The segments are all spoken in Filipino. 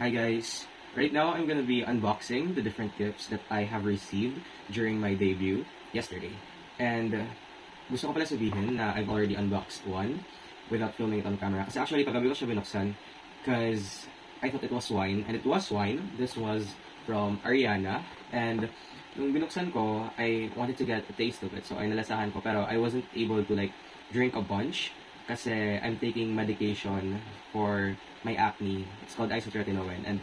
Hi guys! Right now, I'm gonna be unboxing the different gifts that I have received during my debut yesterday. And gusto ko pala sabihin na I've already unboxed one without filming it on camera. Kasi actually, paggabi ko siya binuksan because I thought it was wine. And it was wine. This was from Ariana. And nung binuksan ko, I wanted to get a taste of it. So, ay nalasahan ko. Pero I wasn't able to like drink a bunch kasi I'm taking medication for my acne. It's called isotretinoin. And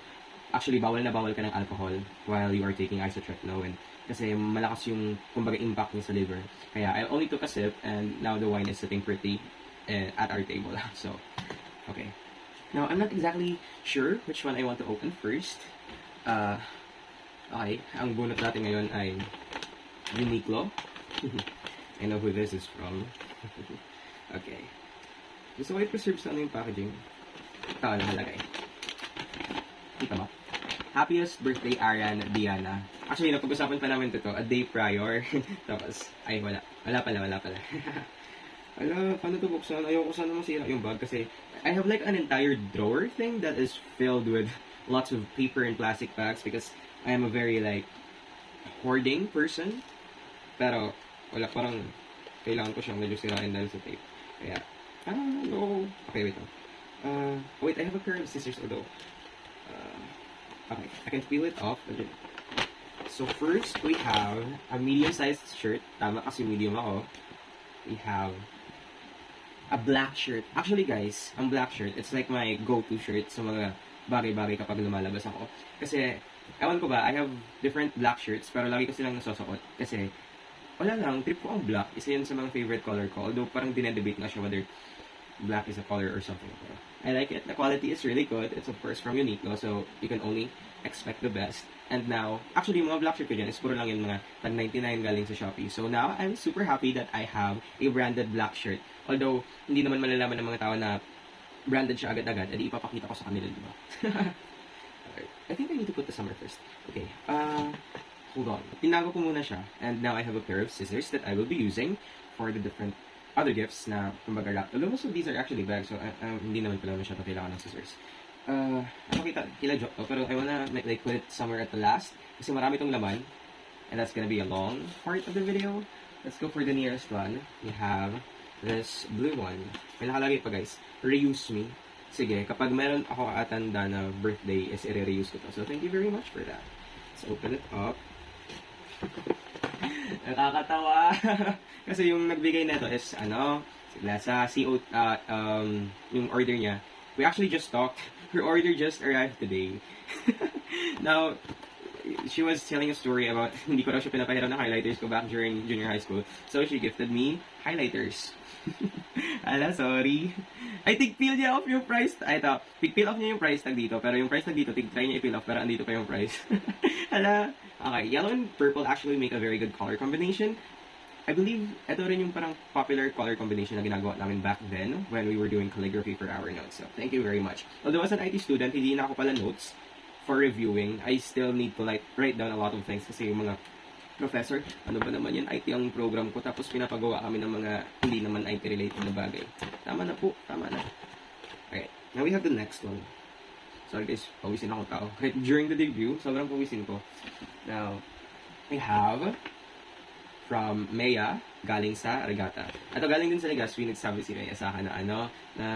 actually, bawal na bawal ka ng alcohol while you are taking isotretinoin. Kasi malakas yung, kumbaga, impact niya sa liver. Kaya I only took a sip and now the wine is sitting pretty at our table. So, okay. Now, I'm not exactly sure which one I want to open first. Okay, ang bunot natin ngayon ay Uniqlo. I know who this is from. Okay. Gusto ko i-preserve sa ano yung packaging. Ito, nakalagay. Kita mo? Happiest birthday, Arian Diana. Actually, napag-usapan pa namin ito a day prior. Tapos, ay, wala. Wala pala. Ala, paano ito buksan? Ayoko sana masira yung bag kasi I have like an entire drawer thing that is filled with lots of paper and plastic bags because I am a very like hoarding person. Pero, wala, parang kailangan ko siyang medyo sirain dahil sa tape. Kaya, no. Okay, wait lang. Wait, I have a pair of scissors although. Okay, I can peel it off. So first, we have a medium-sized shirt. Tama kasi medium ako. We have a black shirt. Actually guys, ang black shirt, it's like my go-to shirt sa mga bagay-bagay kapag lumalabas ako. Kasi, ewan ko ba, I have different black shirts, pero lagi ko silang nasusuot. Kasi, wala lang, trip ko ang black. Isa yun sa mga favorite color ko. Although parang dinedebate nga siya whether black is a color or something. I like it. The quality is really good. It's of course from Uniqlo, so you can only expect the best. And now, actually, mga black shirt ko dyan is puro lang yung mga tag 99 galing sa Shopee. So now, I'm super happy that I have a branded black shirt. Although, hindi naman malalaman ng mga tao na branded siya agad-agad, edi ipapakita ko sa kanila, di ba? I think I need to put the summer first. Okay, hold on. Tinago ko muna siya. And now I have a pair of scissors that I will be using for the different other gifts na kumbaga wrap. Although most of these are actually bags, so hindi naman pala siya kailangan ng scissors. Ano kila joke to, pero I wanna like put it somewhere at the last kasi marami tong laman and that's gonna be a long part of the video. Let's go for the nearest one. We have this blue one. May nakalagay pa guys, reuse me. Sige, kapag meron ako atanda na birthday is i-reuse ko to. So thank you very much for that. Let's open it up. Nakakatawa. Kasi yung nagbigay nito is, sila sa CO, yung order niya. We actually just talked. Her order just arrived today. Now, she was telling a story about, hindi ko raw siya pinapahiram ng highlighters ko back during junior high school. So, she gifted me highlighters. Ala, sorry. I think peel niya off yung price. Peel off niya yung price tag dito. Pero yung price tag dito, try niya i-peel off. Pero andito pa yung price. Ala. Okay, yellow and purple actually make a very good color combination. I believe ito rin yung parang popular color combination na ginagawa namin back then when we were doing calligraphy for our notes. So, thank you very much. Although as an IT student, hindi na ako pala notes for reviewing. I still need to like write down a lot of things kasi yung mga professor, ano ba naman yan, IT ang program ko, tapos pinapagawa kami ng mga hindi naman IT related na bagay. Tama na po, tama na. Okay, now we have the next one. Sorry guys, pawisin ako tao. Kahit during the debut, sobrang pawisin ko. Now, we have from Mea, galing sa Regatta. Ito galing din sa Legazpi, nagsabi si Mea sa akin na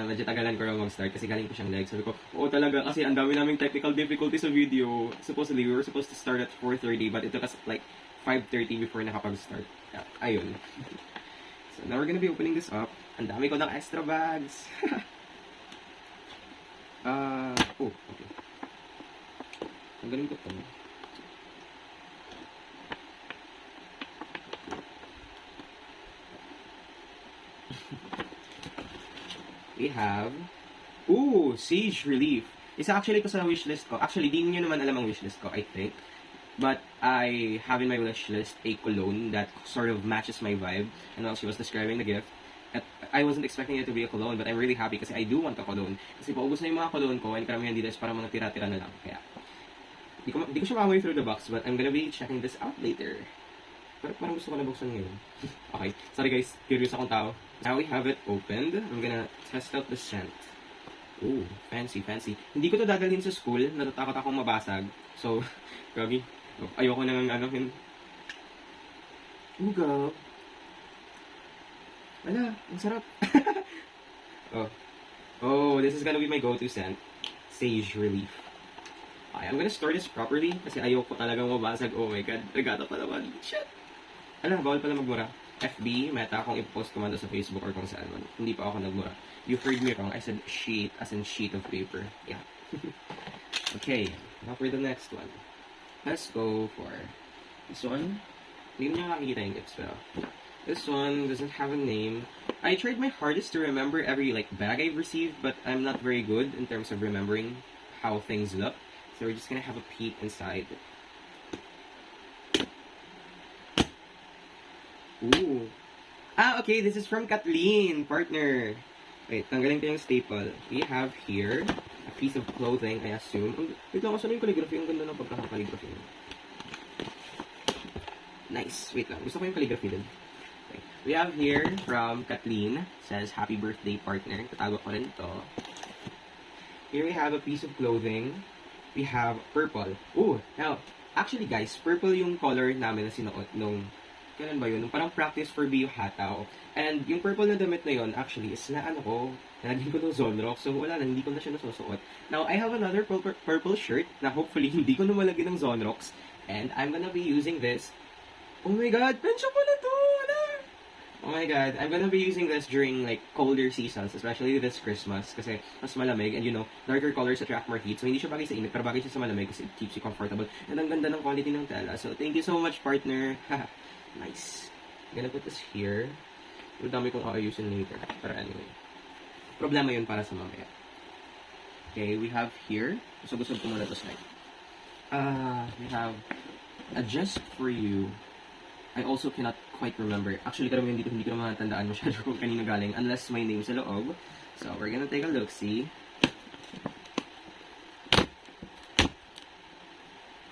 medyo tagalan ko raw mag-start kasi galing ko siyang leg. Sabi ko, oo talaga, kasi ang dami naming technical difficulties sa video. Supposedly, we were supposed to start at 4:30 but it took us like 5:30 before nakapag-start. Yeah, ayun. So now we're gonna be opening this up. Ang dami ko ng extra bags. Okay. Ang galing ko to. We have, Siege Relief. Isa actually ito sa wishlist ko. Actually, di nyo naman alam ang wishlist ko, I think. But I have in my wishlist a cologne that sort of matches my vibe. And while she was describing the gift, I wasn't expecting it to be a cologne, but I'm really happy kasi I do want a cologne. Kasi paubos na yung mga cologne ko, and karamihan dito is parang mga tira-tira na lang. Kaya, di ko siya maamoy through the box, but I'm gonna be checking this out later. Pero parang gusto ko na buksan ngayon. Okay, sorry guys, curious akong tao. Now we have it opened. I'm gonna test out the scent. Ooh, fancy, fancy. Hindi ko to dadalhin sa school. Natatakot akong mabasag. So, gagi. Ayoko nang ano. Uga. Wala, ang sarap. Oh. Oh, this is gonna be my go-to scent. Sage Relief. Okay, I'm gonna store this properly kasi ayoko talagang mabasag. Oh my god, regata pa naman. Shit! Ala, bawal pala magmura. FB, meta akong i-post ko man sa Facebook or kung saan man. Hindi pa ako nagmura. You heard me wrong. I said sheet as in sheet of paper. Yeah. Okay, now for the next one. Let's go for this one. Hindi mo niya makikita yung lips, pero this one doesn't have a name. I tried my hardest to remember every like bag I've received, but I'm not very good in terms of remembering how things look. So we're just gonna have a peek inside. Ooh. Ah, okay, this is from Kathleen, partner. Wait, tanggalin ko yung staple. We have here a piece of clothing, I assume. Wait lang, saan yung calligraphy? Ang ganda ng pagkaka-calligraphy. Nice. Wait lang, gusto ko yung calligraphy din. Okay. We have here from Kathleen, says, happy birthday, partner. Tatago ko rin ito. Here we have a piece of clothing. We have purple. Ooh, now, actually guys, purple yung color namin na sinuot nung kailan ba yun? Nung parang practice for BU Hataw. And yung purple na damit na yun, actually, is na ano ko, nalagyan ko ng Zonrock. So wala na, hindi ko na siya nasusuot. Now, I have another purple shirt na hopefully hindi ko na malagyan ng Zonrocks. And I'm gonna be using this. Oh my god, pensya pala to! Wala! Oh my god, I'm gonna be using this during like colder seasons, especially this Christmas. Kasi mas malamig and you know, darker colors attract more heat. So hindi siya bagay sa init, pero bagay siya sa malamig kasi it keeps you comfortable. And ang ganda ng quality ng tela. So thank you so much, partner. Nice. I'm gonna put this here. Ang dami kong aayusin later. Pero anyway. Problema yun para sa mamaya. Okay, we have here. Gusto ko muna to slide. We have a Just For You. I also cannot quite remember. Actually, karamihan dito hindi ko naman matandaan masyado kung kanino galing. Unless my name sa loob. So, we're gonna take a look-see.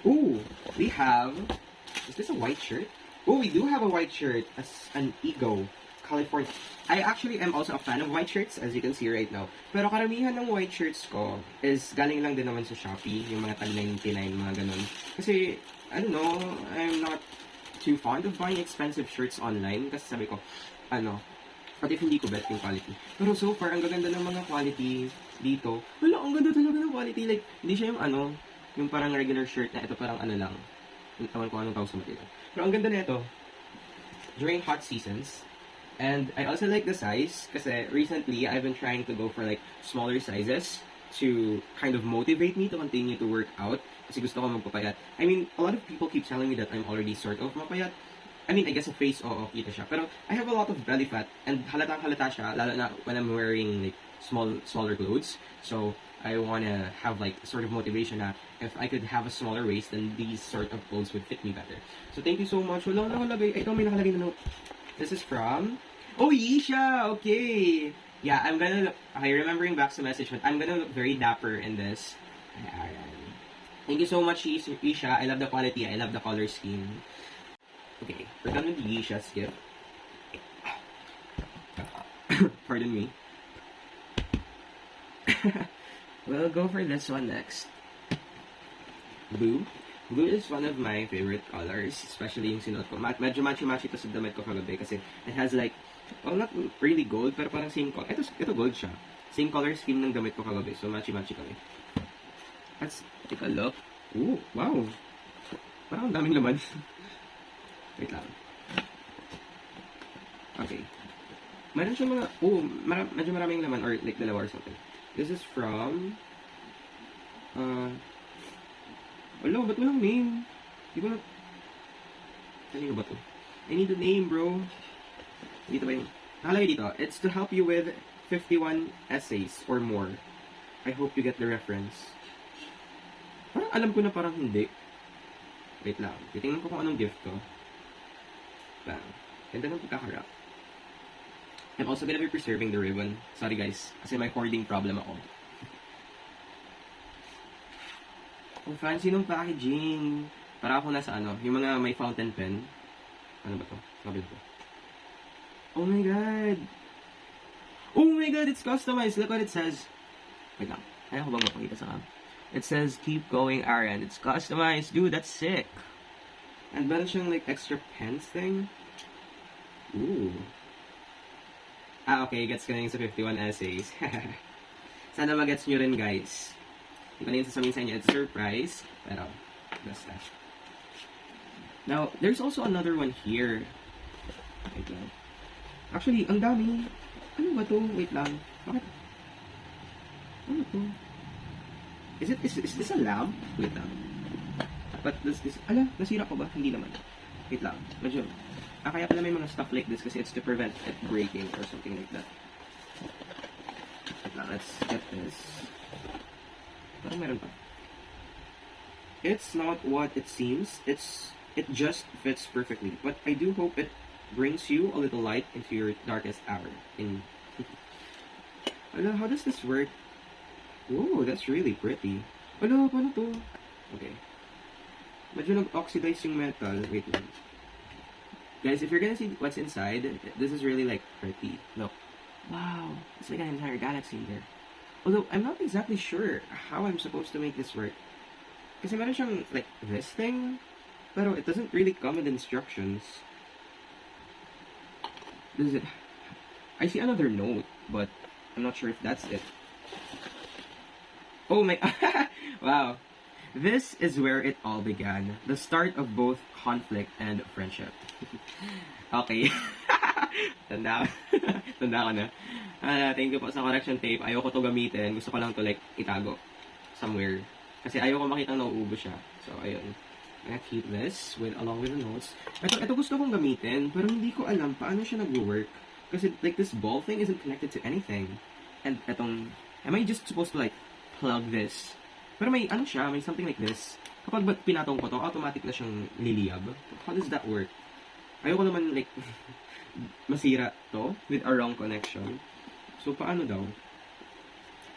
Ooh! We have... Is this a white shirt? Oh, we do have a white shirt as an Ego, California. I actually am also a fan of white shirts, as you can see right now. Pero karamihan ng white shirts ko is galing lang din naman sa Shopee, yung mga tag 99, mga ganun. Kasi, I don't know, I'm not too fond of buying expensive shirts online. Kasi sabi ko, what if hindi ko bet yung quality. Pero so far, ang gaganda ng mga quality dito. Wala, ang ganda talaga ng quality. Like, hindi siya yung yung parang regular shirt na ito parang lang. Tawan ko anong tawag sa dito. Pero ang ganda na ito, during hot seasons, and I also like the size, kasi recently, I've been trying to go for like smaller sizes to kind of motivate me to continue to work out, kasi gusto ko magpapayat. I mean, a lot of people keep telling me that I'm already sort of mapayat. I mean, I guess sa face, oo, kita siya. Pero I have a lot of belly fat, and halatang-halata siya, lalo na when I'm wearing like smaller clothes. So, I wanna have like sort of motivation na if I could have a smaller waist, then these sort of clothes would fit me better. So thank you so much. Wala nakalagay. Ito may nakalagay na note. This is from... Oh, Yisha! Okay! Yeah, I'm gonna look... Okay, remembering back sa message, but I'm gonna look very dapper in this. Ayan. Thank you so much, Yisha. I love the quality. I love the color scheme. Okay, we're done with the Yisha's gift. Pardon me. We'll go for this one next. Blue. Blue is one of my favorite colors, especially yung sinuot ko. Medyo matchy-matchy ito sa damit ko kagabi kasi it has like, well, not really gold, pero parang same color. Ito gold siya. Same color scheme ng damit ko kagabi, so matchy-matchy kami. Let's take a look. Ooh, wow. Parang ang daming laman. Wait lang. Okay. Meron siya mga, medyo maraming laman or like dalawa or something. This is from, wala, ba't walang name? Di ko na, kanino ba to? I need a name, bro. Dito ba yung, nakalagay dito, it's to help you with 51 essays or more. I hope you get the reference. Parang alam ko na parang hindi. Wait lang, titingnan ko kung anong gift ko. Bang. Ganda ng pagkakarap. I'm also gonna be preserving the ribbon. Sorry guys, kasi may hoarding problem ako. Ang fancy ng packaging. Para ako nasa yung mga may fountain pen. Ano ba to? Sabi ko. Oh my god! Oh my god, it's customized! Look what it says. Wait lang. Kaya ko bang mapakita sa cam? It says, keep going, Aaron. It's customized. Dude, that's sick. And meron siyang like extra pens thing. Ooh. Ah, okay. Gets ka na yung sa 51 essays. Sana magets nyo rin, guys. Hindi ko na yung sasabihin sa inyo. It's a surprise. Pero, basta. Now, there's also another one here. Wait lang. Actually, ang dami. Ano ba to? Wait lang. Bakit? Ano to? Is this a lamp? Wait lang. But does this... Ala, nasira ko ba? Hindi naman. Wait lang. Medyo... kaya pala may mga stuff like this kasi it's to prevent it breaking or something like that. Wait lang, let's get this. Parang meron pa. It's not what it seems. It just fits perfectly. But I do hope it brings you a little light into your darkest hour. Ala, how does this work? Whoa, that's really pretty. Ala, paano to? Okay. Medyo nag-oxidize yung metal. Wait lang. Guys, if you're gonna see what's inside, this is really like pretty. Look. Wow. It's like an entire galaxy here. Although, I'm not exactly sure how I'm supposed to make this work. Kasi meron siyang like this thing, pero it doesn't really come with instructions. Does it? I see another note, but I'm not sure if that's it. Oh my... Wow. This is where it all began. The start of both conflict and friendship. Okay. Tanda ko na. Thank you po sa correction tape. Ayoko to gamitin. Gusto ko lang to like itago somewhere. Kasi ayoko makita nauubos siya. So, ayun. I'm gonna keep this along with the notes. Ito gusto kong gamitin, pero hindi ko alam paano siya nag-work. Kasi like this ball thing isn't connected to anything. And am I just supposed to like plug this? Pero may may something like this. Kapag pinatong ko to, automatic na siyang liliyab. How does that work? Ayoko naman like masira to with a wrong connection. So paano daw?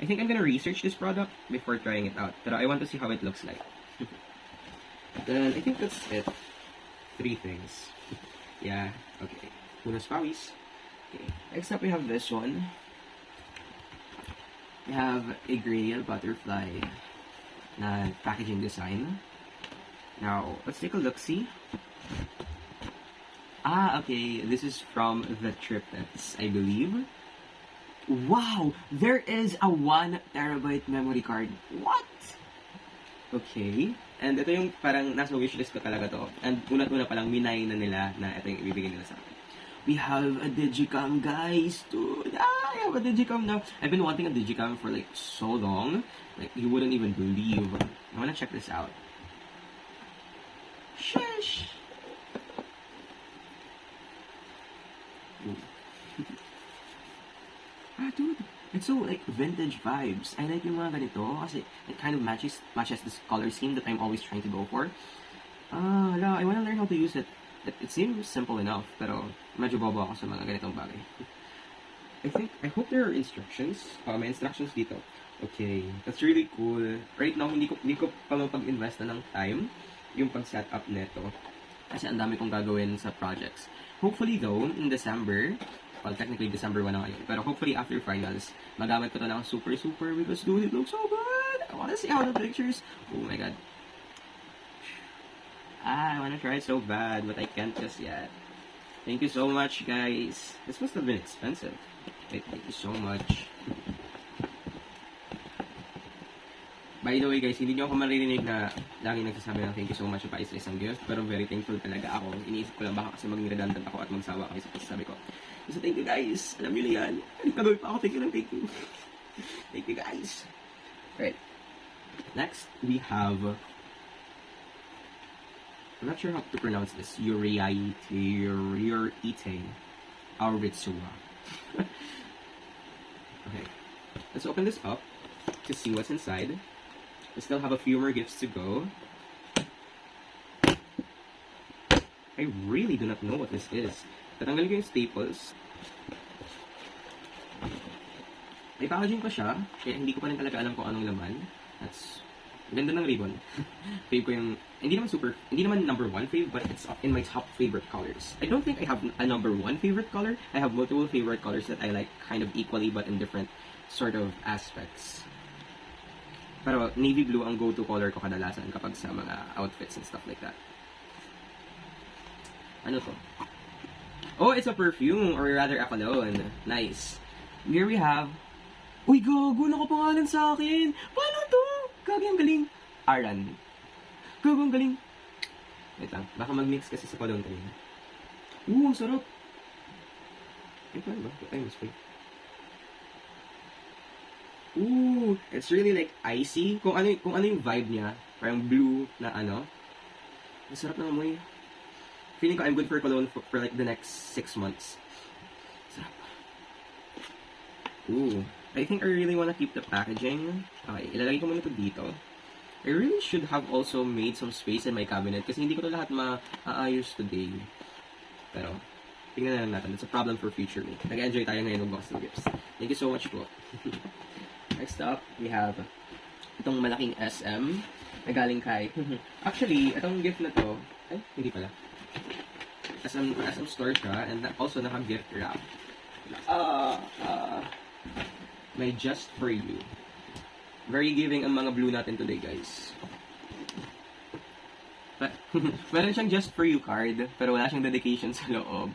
I think I'm gonna research this product before trying it out. Pero I want to see how it looks like. Then I think that's it. 3 things. Yeah, okay. Unos pawis. Okay. Next up we have this one. We have a Grail butterfly na packaging design. Now, let's take a look-see. Ah, okay. This is from the Triplets, I believe. Wow! There is a 1 terabyte memory card. What? Okay. And ito yung parang nasa wishlist ko talaga to. And una-una palang minay na nila na ito yung ibibigay nila sa akin. We have a Digicam, guys. Dude, I have a Digicam now. I've been wanting a Digicam for like so long. Like, you wouldn't even believe. I wanna check this out. Shush! Dude. It's so, like, vintage vibes. I like yung mga ganito kasi it kind of matches this color scheme that I'm always trying to go for. I wanna learn how to use it. It seems simple enough, pero medyo bobo ako sa mga ganitong bagay. I hope there are instructions. May instructions dito. Okay, that's really cool. Right now, hindi ko pa mapag-invest na ng time yung pag-set up neto. Kasi ang dami kong gagawin sa projects. Hopefully though, in December, well, technically December 1 na ngayon, pero hopefully after finals, magamit ko to ng super because dude, it looks so good! I wanna see how the pictures... Oh my god. I wanna try it so bad, but I can't just yet. Thank you so much, guys. This must have been expensive. Thank you so much. By the way, guys, hindi nyo ako maririnig na laging nagsasabi ng thank you so much pa isa-isang gift, pero very thankful talaga ako. Iniisip ko lang baka kasi maging redundant ako at magsawa kayo sa pagsasabi ko. So, thank you, guys. Alam nyo na yan. Nagkagawin pa ako. Thank you. Thank you, guys. Alright. Next, we have... I'm not sure how to pronounce this. Yuriite Aoritsuwa. Okay. Let's open this up to see what's inside. We still have a few more gifts to go. I really do not know what this is. Tatanggalin ko yung staples. May packaging pa siya, kaya hindi ko pa rin talaga alam kung anong laman. That's ganda ng ribbon. Fave ko yung, hindi naman number 1 fave, but it's in my top favorite colors. I don't think I have a number 1 favorite color. I have multiple favorite colors that I like kind of equally, but in different sort of aspects. Pero navy blue ang go-to color ko kadalasan kapag sa mga outfits and stuff like that. Ano to? Oh, it's a perfume, or rather a cologne. Nice. Here we have... Uy, gago! Nakapangalan sa akin! Paano to? Gagi, ang galing. Aran. Gago, ang galing. Wait lang. Baka mag-mix kasi sa cologne kanina. Ang sarap. Ito ba? Ay, mas wait. It's really like icy. Kung ano yung vibe niya. Parang blue na ano. Ang sarap ng amoy. Feeling ko I'm good for cologne for like the next 6 months. Sarap. I think I really wanna keep the packaging. Okay, ilalagay ko muna ito dito. I really should have also made some space in my cabinet kasi hindi ko ito lahat maayos today. Pero, tingnan na lang natin. It's a problem for future me. Nag-enjoy tayo ngayon ng box of gifts. Thank you so much po. Next up, we have itong malaking SM na galing kay... Actually, itong gift na to... Ay, hindi pala. SM store siya, and also naka-gift wrap. May just for you. Very giving ang mga blue natin today, guys. Meron siyang just for you card, pero wala siyang dedication sa loob.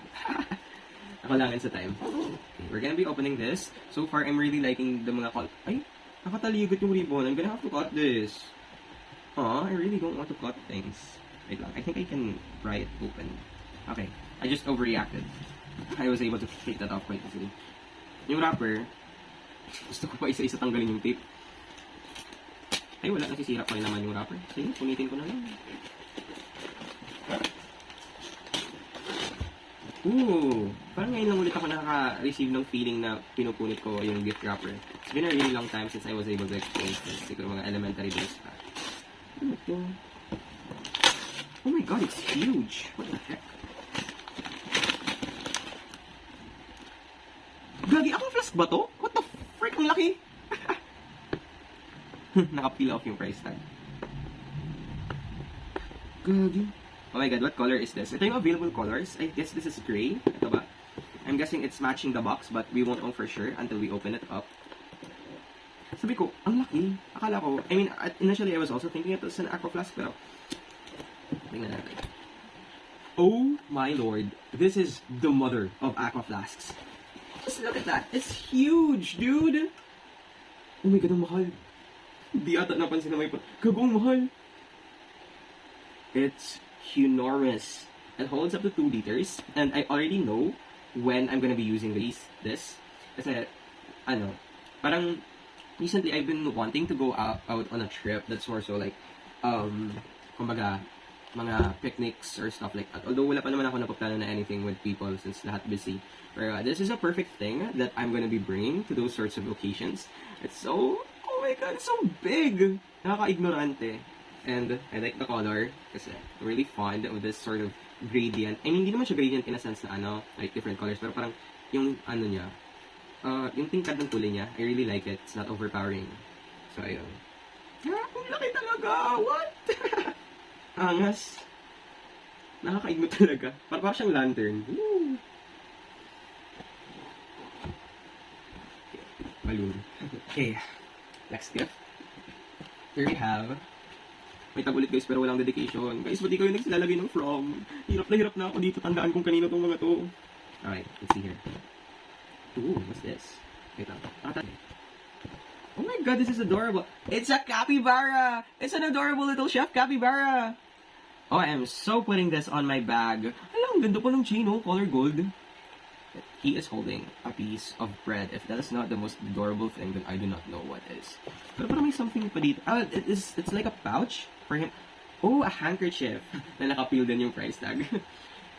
Nakulangan sa time. Okay, we're gonna be opening this. So far, I'm really liking the mga Ay, nakataligot yung ribbon. I'm gonna have to cut this. I really don't want to cut things. Wait lang, I think I can pry it open. Okay, I just overreacted. I was able to take that off quite easily. Yung wrapper, gusto ko pa isa-isa tanggalin yung tape. Ay, wala, nasisira pa rin naman yung wrapper. Sige, punitin ko na lang. Parang ngayon lang ulit ako nakaka-receive ng feeling na pinupunit ko yung gift wrapper. It's been a really long time since I was able to experience this. Siguro mga elementary days pa. Ano ito? Oh my god, it's huge! What the heck? Gagi, ako flask ba to? What the frick? Ang laki! Naka-peel off yung price tag. Gagi. Oh my god, what color is this? Ito yung available colors. I guess this is gray. Ito ba? I'm guessing it's matching the box, but we won't know for sure until we open it up. Sabi ko, ang laki. Akala ko, I mean, initially I was also thinking it was an aqua flask, pero tingnan natin. Oh my lord. This is the mother of aqua flasks. Just look at that. It's huge, dude. Oh my god, ang mahal. Di ata napansin na may kagong mahal. It's enormous. It holds up to 2 liters, and I already know when I'm gonna be using this. Kasi, parang recently I've been wanting to go out on a trip that's more so like, kumbaga, mga picnics or stuff like that. Although wala pa naman ako napaplano na anything with people since lahat busy. Pero this is a perfect thing that I'm gonna be bringing to those sorts of occasions. It's so, oh my god, it's so big! Nakaka-ignorante. And I like the color kasi I'm really fond of this sort of gradient. I mean, hindi naman siya gradient in a sense na like different colors, pero parang yung niya, yung tingkad ng kulay niya, I really like it. It's not overpowering. So, ayun. Ang laki talaga! What? Angas. Nakakaigno talaga. Parang siyang lantern. Woo! Okay. Balloon. Okay. Next gift. Here we have... May tag ulit guys, pero walang dedication. Guys, ba't di kayo nagsilalagay ng from? Hirap na ako dito. Tandaan kung kanino tong mga to. Alright, let's see here. What's this? Wait lang. Oh my god, this is adorable. It's a capybara! It's an adorable little chef capybara! Oh, I am so putting this on my bag. Alam, ganda pa ng chain, oh, color gold. He is holding a piece of bread. If that is not the most adorable thing, then I do not know what is. Pero parang may something pa dito. It's like a pouch for him. Oh, a handkerchief. Na nakapeel din yung price tag.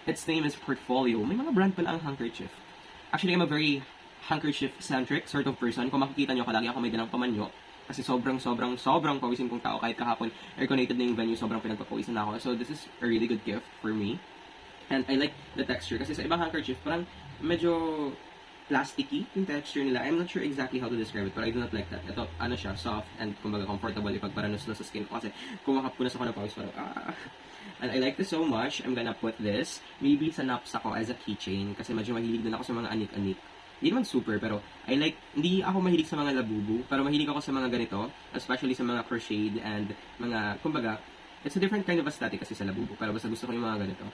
Its name is Portfolio. May mga brand pala ang handkerchief. Actually, I'm a very handkerchief-centric sort of person. Kung makikita nyo, kalagi ako may dalang pamanyo. Kasi sobrang pawisin kong tao. Kahit kahapon, air-connected na yung venue, sobrang pinagpapawisan na ako. So, this is a really good gift for me. And I like the texture. Kasi sa ibang handkerchief, parang medyo plasticky yung texture nila. I'm not sure exactly how to describe it, but I do not like that. Ito, siya, soft and kumbaga comfortable ipagparanos na sa skin ko. Kasi kumakapunas ako ng pawis, parang And I like this so much. I'm gonna put this maybe sa knapsack ko as a keychain. Kasi medyo mahilig din ako sa mga anik-anik. Hindi naman super, pero hindi ako mahilig sa mga labubu, pero mahilig ako sa mga ganito, especially sa mga crocheted and mga, kumbaga, it's a different kind of aesthetic kasi sa labubu, pero basta gusto ko yung mga ganito.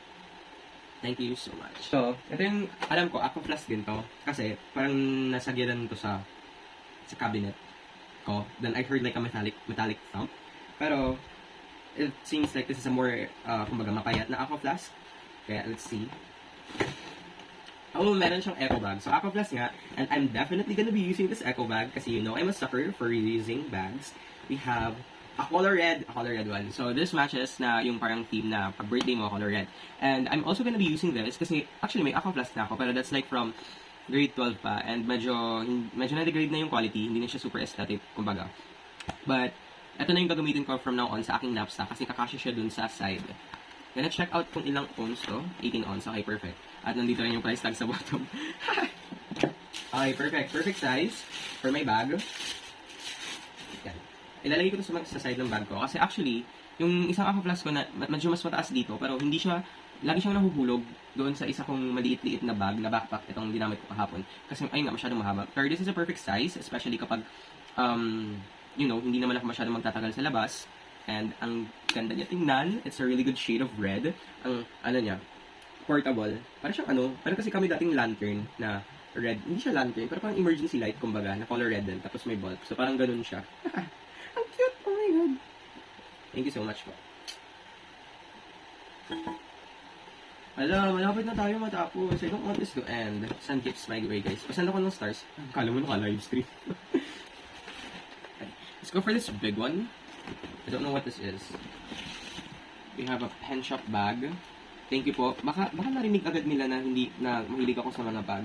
Thank you so much. So, ito yung, alam ko, Aqua Flask din to, kasi parang nasagyanan to sa cabinet ko. Then I heard like a metallic thump. Pero, it seems like this is a more, kumbaga, mapayat na Aqua Flask. Kaya, let's see. Oh, meron siyang eco bag. So, Aqua Flask nga, and I'm definitely gonna be using this eco bag kasi you know I'm a sucker for reusing bags. We have a color red one. So, this matches na yung parang theme na pag birthday mo, color red. And I'm also gonna be using this kasi, actually, may Aqua Flask na ako, pero that's like from grade 12 pa, and medyo na-degrade na yung quality, hindi na siya super aesthetic, kumbaga. But, ito na yung gagamitin ko from now on sa aking knapsack kasi kakasya siya dun sa side. Gonna check out kung ilang ounce to. 18 ounce, okay, perfect. At nandito rin yung price tag sa bottom. Okay, perfect. Perfect size for my bag. Yan. Ilalagay ko to sa side ng bag ko kasi actually, yung isang Aqua Flask ko na medyo mas mataas dito, pero hindi siya, lagi siyang nahuhulog doon sa isa kong maliit-liit na bag, na backpack, itong ginamit ko kahapon. Kasi, ayun nga, masyadong mahaba. Pero this is a perfect size, especially kapag, you know, hindi naman ako masyadong magtatagal sa labas. And, ang ganda niya tingnan. It's a really good shade of red. Ang, ano niya, portable. Parang siyang parang kasi kami dating lantern na red. Hindi siya lantern, pero parang emergency light, kumbaga, na color red din. Tapos may bulb. So, parang ganun siya. Ang cute! Oh my God! Thank you so much po. Malapit na tayo matapos. I don't want this to end. Sun keeps my way, guys. Pasend ako ng stars. Kala mo naka-live stream. Let's go for this big one. I don't know what this is. We have a pen shop bag. Thank you po. Baka narinig agad nila na hindi na mahilig ako sa mga bag.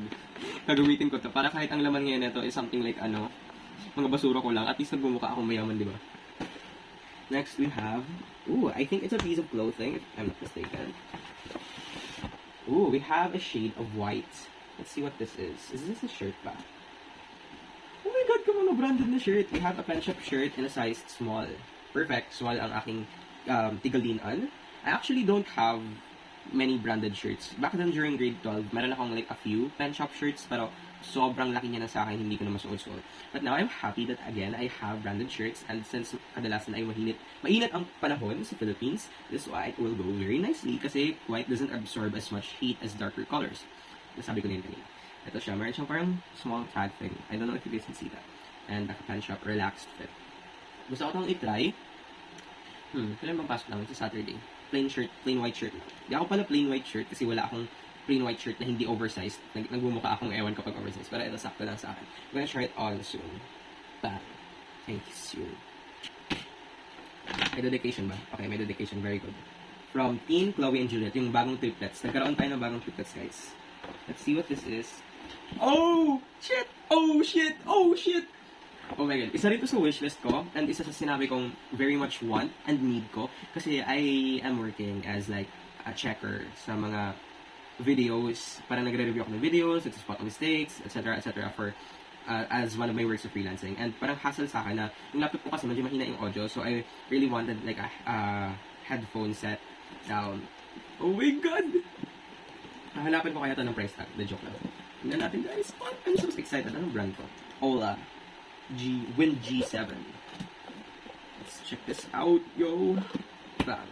Gagamitin ko to para kahit ang laman ngayon nito is something like mga basura ko lang. At least nagbumukha akong mayaman, di ba? Next we have, I think it's a piece of clothing if I'm not mistaken. We have a shade of white. Let's see what this is. Is this a shirt ba? Oh my God, kung mga branded na shirt. We have a pen shop shirt in a size small. Perfect. Small ang aking tigalinan. I actually don't have many branded shirts. Back then during grade 12, meron akong like a few pen shop shirts, pero sobrang laki niya na sa akin, hindi ko na masuot-suot. But now I'm happy that again, I have branded shirts, and since kadalasan ay mainit ang panahon sa Philippines, this white will go very nicely kasi white doesn't absorb as much heat as darker colors. Nasabi ko na yun kanina. Ito siya, meron siyang parang small tag thing. I don't know if you guys can see that. And a pen shop relaxed fit. Gusto ko itong i-try. Kailan bang pasok lang? Sa Saturday. Plain white shirt. Di ako pala plain white shirt kasi wala akong plain white shirt na hindi oversized. Nagbumukha akong ewan kapag oversized. Pero ito, sakto lang sa akin. I'm gonna try it on soon. Bang. Thank you, soon. May dedication ba? Okay, may dedication. Very good. From Teen, Chloe, and Juliet. Yung bagong triplets. Nagkaroon tayo ng bagong triplets, guys. Let's see what this is. Oh! Shit! Oh, shit! Oh, shit! Oh my God. Isa rin ito sa wishlist ko, and isa sa sinabi kong very much want and need ko, kasi I am working as like a checker sa mga videos, parang nagre-review ako ng videos, nagsispot of mistakes, etc. for as one of my works of freelancing. And parang hassle sa akin na yung laptop ko kasi medyo mahina yung audio, so I really wanted like a headphone set down. Oh my God! Hahanapan ko kaya ito ng price tag. The joke lang. Tingnan natin, guys. I'm so excited. Anong brand ko? Ola. Wind G7. Let's check this out, yo. Bang.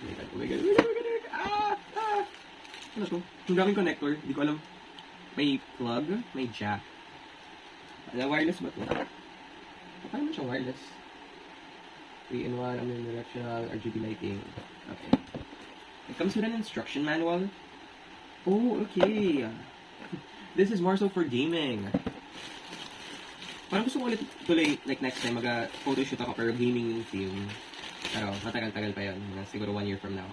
Oh my God, oh my God, oh my God, oh my God. Ah! Ano to? Yung daming connector. Hindi ko alam. May plug, may jack. Wireless ba to? Paano mo siyang wireless? 3-in-1, omnidirectional, RGB lighting. Okay. It comes with an instruction manual. Oh, okay. This is more so for gaming. Parang gusto ko ulit tuloy, like next time, mag-photoshoot ako for gaming theme. Pero matagal-tagal pa yun. Siguro 1 year from now.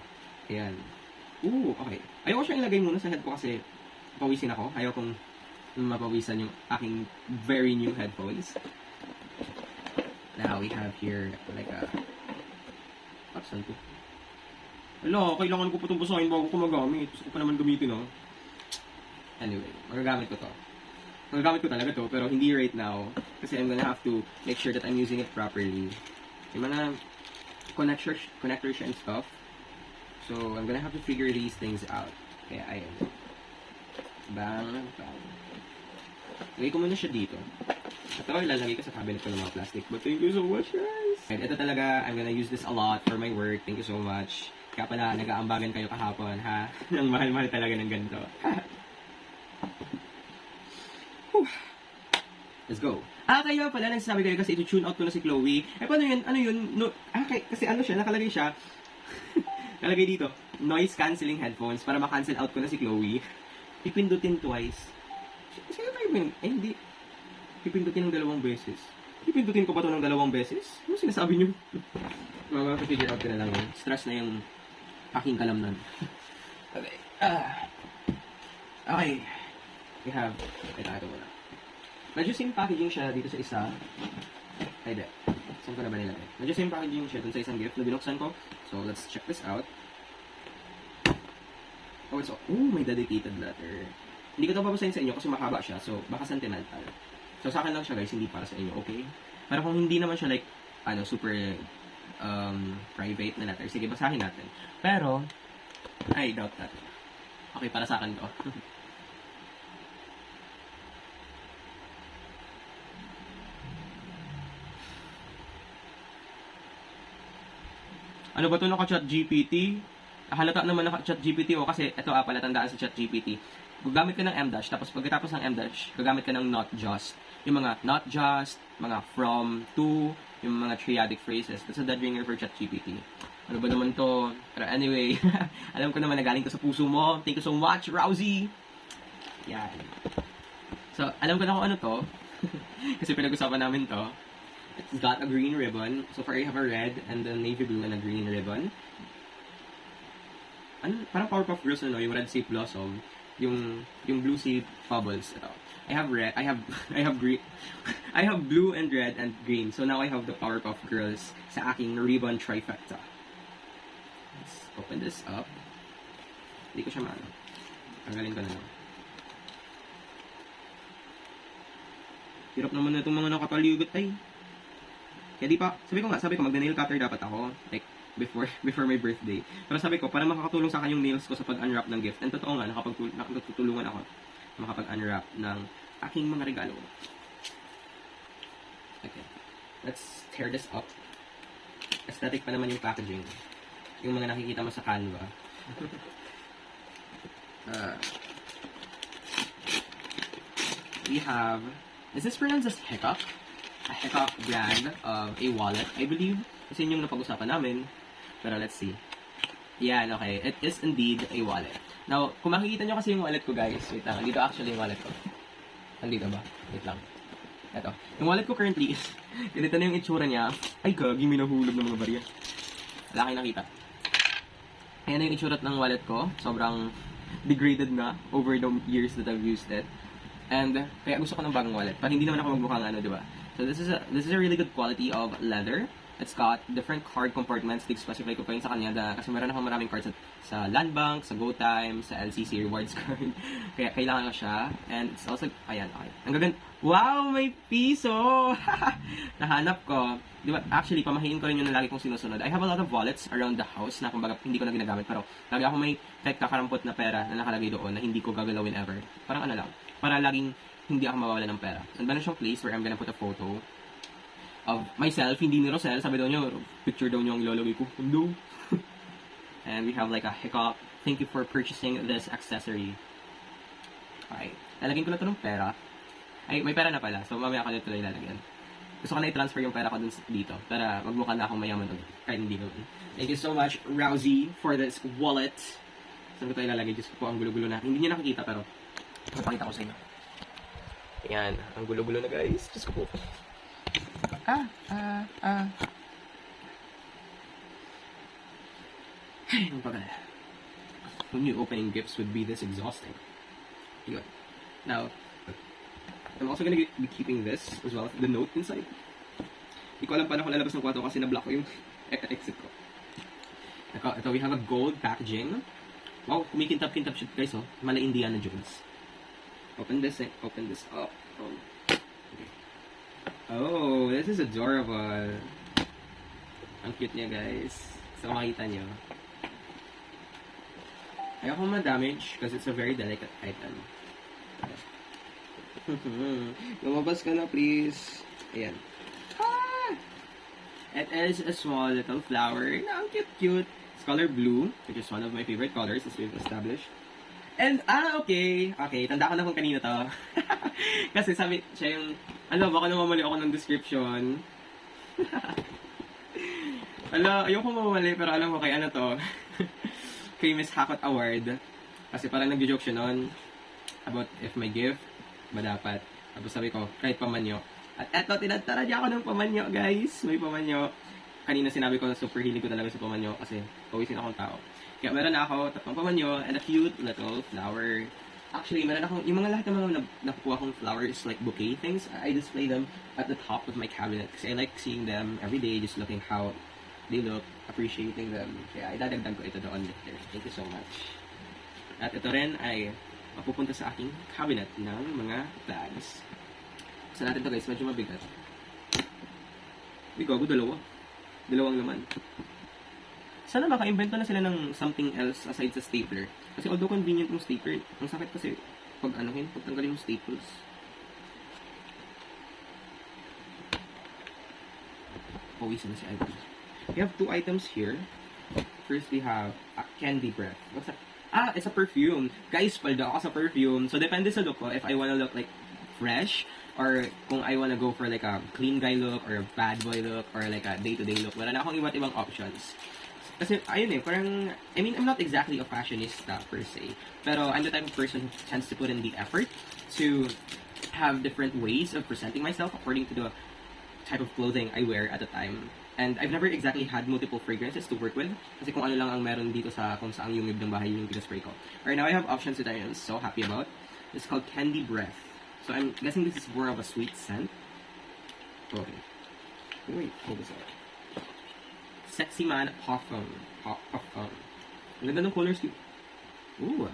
Ayan. Okay. Ayaw ko siyang ilagay muna sa head ko kasi pawisin ako. Ayaw kong mapawisan yung aking very new headphones. Now, we have here like a... Saan to? Wala, kailangan ko pa itong basahin bago ko magamit. Gusto ko pa naman gamitin, oh. Anyway, magagamit ko to. Magagamit ko talaga to, pero hindi right now. Kasi I'm gonna have to make sure that I'm using it properly. Yung mga connectors and stuff. So, I'm gonna have to figure these things out. Kaya, ayun. Bang, bang. Lagay ko muna siya dito. Ito, ilalagay ko sa cabinet ko ng mga plastic. But thank you so much, guys! And ito talaga, I'm gonna use this a lot for my work. Thank you so much. Kaya pala, nag-aambagan kayo kahapon, ha? Ang mahal-mahal talaga ng ganito. Let's go. Kaya pala, nagsasabi kayo kasi ito-tune out ko na si Chloe. Paano yun? Ano yun? No, kasi ano siya, nakalagay siya. Nakalagay dito, noise cancelling headphones para ma-cancel out ko na si Chloe. Pipindutin twice. Sino tayo ba yun? Hindi. Pipindutin ng 2 beses. Pipindutin ko ba ito ng 2 beses? Ano sinasabi niyo? Mapapifigure out ko na lang yun. Stress na yung aking kalamnan. Okay. Okay. We have, ito muna. Medyo same packaging siya dito sa isa. Ay, di. Saan ko na ba nilagay? Medyo same packaging siya dun sa isang gift na binuksan ko. So, let's check this out. Oh, may dedicated letter. Hindi ko ito papasahin sa inyo kasi mahaba siya. So, baka sentimental. So, sa akin lang siya guys, hindi para sa inyo, okay? Pero kung hindi naman siya like, super private na letter, sige, basahin natin. Pero, I doubt that. Okay, para sa akin to. Ano ba ito naka-chat GPT? Halata naman naka-chat GPT kasi ito pala tandaan sa chat GPT. Gagamit ka ng M-dash, tapos pagkatapos ng M-dash, gagamit ka ng not just. Yung mga not just, mga from, to, yung mga triadic phrases. That's a dead ringer for chat GPT. Ano ba naman to? Pero anyway, alam ko naman na galing to sa puso mo. Thank you so much, Rousey! Yan. So, alam ko na kung ano to. Kasi pinag-usapan namin to. It's got a green ribbon. So far, I have a red and a navy blue and a green ribbon. Parang Powerpuff Girls na, no? Yung red sea blossom. Yung blue sea bubbles. Ito. I have red. I have green. I have blue and red and green. So now I have the Powerpuff Girls sa aking ribbon trifecta. Let's open this up. Hindi ko siya maano. Tanggalin ko na lang. Hirap naman na itong mga nakataligot ay. Kaya di pa, sabi ko mag-nail cutter dapat ako, like, before my birthday. Pero sabi ko, para makakatulong sa akin yung nails ko sa pag-unwrap ng gift. And totoo nga, nakapagtutulungan ako makapag-unwrap ng aking mga regalo. Okay. Let's tear this up. Aesthetic pa naman yung packaging. Yung mga nakikita mo sa Canva. We have, is this pronounced as Hiccup? A Hiccup brand of a wallet, I believe. Kasi yun yung napag-usapan namin. Pero let's see. Yan, okay. It is indeed a wallet. Now, kung makikita nyo kasi yung wallet ko, guys. Wait lang. Dito actually yung wallet ko. Nandito ba? Wait lang. Ito. Yung wallet ko currently is, ganito na yung itsura niya. Ay, gagi, may nahulog ng mga barya. Wala kayong nakita. Ayan na yung itsura ng wallet ko. Sobrang degraded na over the years that I've used it. And, kaya gusto ko ng bagong wallet. Para hindi naman ako magmukhang ano, di ba? So, this is a really good quality of leather. It's got different card compartments. Dig-specify ko pa yun sa kanya kasi meron akong maraming cards sa Land Bank, sa GoTime, sa LCC Rewards card. Kaya kailangan ko siya. And it's also, ayan, okay. Ang gaganda. Wow, may piso! Nahanap ko. Di ba, actually, pamahiin ko rin yun na lagi kong sinusunod. I have a lot of wallets around the house na kumbaga hindi ko na ginagamit. Pero lagi ako may kahit kakarampot na pera na nakalagay doon na hindi ko gagalawin ever. Parang ano lang. Para laging hindi ako mawawala ng pera. And meron siyang place where I'm gonna put a photo of myself, hindi ni Rosel. Sabi daw niyo, picture daw niyo ang ilalagay ko. No. And we have like a Hiccup. Thank you for purchasing this accessory. Okay. Lalagyan ko na ito ng pera. Ay, may pera na pala. So, mamaya ko na ito ilalagyan. Gusto ko na i-transfer yung pera ko dito. Para magmukha na akong mayaman ulit. Kahit hindi naman. Thank you so much, Rousey, for this wallet. Saan ko ito ilalagay? Diyos ko po, ang gulo-gulo na. Hindi niyo nakikita, pero napakita ko sa inyo. Ayan. Ang gulo-gulo na, guys. Diyos ko po. Ay, ang pagal. Who knew opening gifts would be this exhausting? Yun. Now, I'm also gonna be keeping this as well, the note inside. Hindi ko alam paano ko lalabas ng kwarto kasi na-block ko yung exit ko. Ito, we have a gold packaging. Wow, kumikintab-kintab siya guys, oh. Mala Indiana Jones. Open this up. Oh. Okay. Oh, this is adorable. Ang cute niya guys. So makita niyo. Ayoko ma-damage because it's a very delicate item. Lumabas ka na, please. Ayan. Ah! It is a small little flower. Ang cute-cute. It's color blue, which is one of my favorite colors as we've established. And, okay. Okay, tanda ko na kung kanino to. Kasi sabi, siya yung, baka namamali ako ng description. Ayoko mamamali, pero alam mo kay ano to. Kay Miss Hakot Award. Kasi parang nag-joke siya noon about if my gift ba dapat. Tapos sabi ko, kahit pamanyo. At eto, tinatara niya ako ng pamanyo, guys. May pamanyo. Kanina sinabi ko na super hilig ko talaga sa pamanyo kasi pawisin akong tao. Kaya meron na ako 3 pamanyo and a cute little flower. Actually, meron akong, yung mga lahat ng mga nakukuha kong flowers, like bouquet things, I display them at the top of my cabinet kasi I like seeing them every day, just looking how they look, appreciating them. Kaya idadagdag ko ito doon later. Thank you so much. At ito rin ay mapupunta sa aking cabinet ng mga bags. Sa natin ito guys, medyo mabigat. Hindi gago, dalawang laman. Sana maka-invento na sila ng something else aside sa stapler. Kasi although convenient yung stapler, ang sakit kasi pag tanggalin yung staples. Pawisan na si Ivy. We have 2 items here. First, we have a candy breath. What's that? It's a perfume. Guys, palda ako sa perfume. So, depende sa look ko. If I wanna look like fresh, or kung I wanna go for like a clean guy look, or a bad boy look, or like a day-to-day look, wala na akong iba't ibang options. Kasi, ayun parang, I mean, I'm not exactly a fashionista per se. Pero, I'm the type of person who tends to put in the effort to have different ways of presenting myself according to the type of clothing I wear at the time. And I've never exactly had multiple fragrances to work with. Kasi kung ano lang ang meron dito sa kung saang yungib ng bahay yung pinaspray ko. Right now, I have options that I am so happy about. It's called Candy Breath. So, I'm guessing this is more of a sweet scent. Okay. Wait, hold this out. Sexy Man Parfum. Parfum. Ang ganda ng colors. Ooh.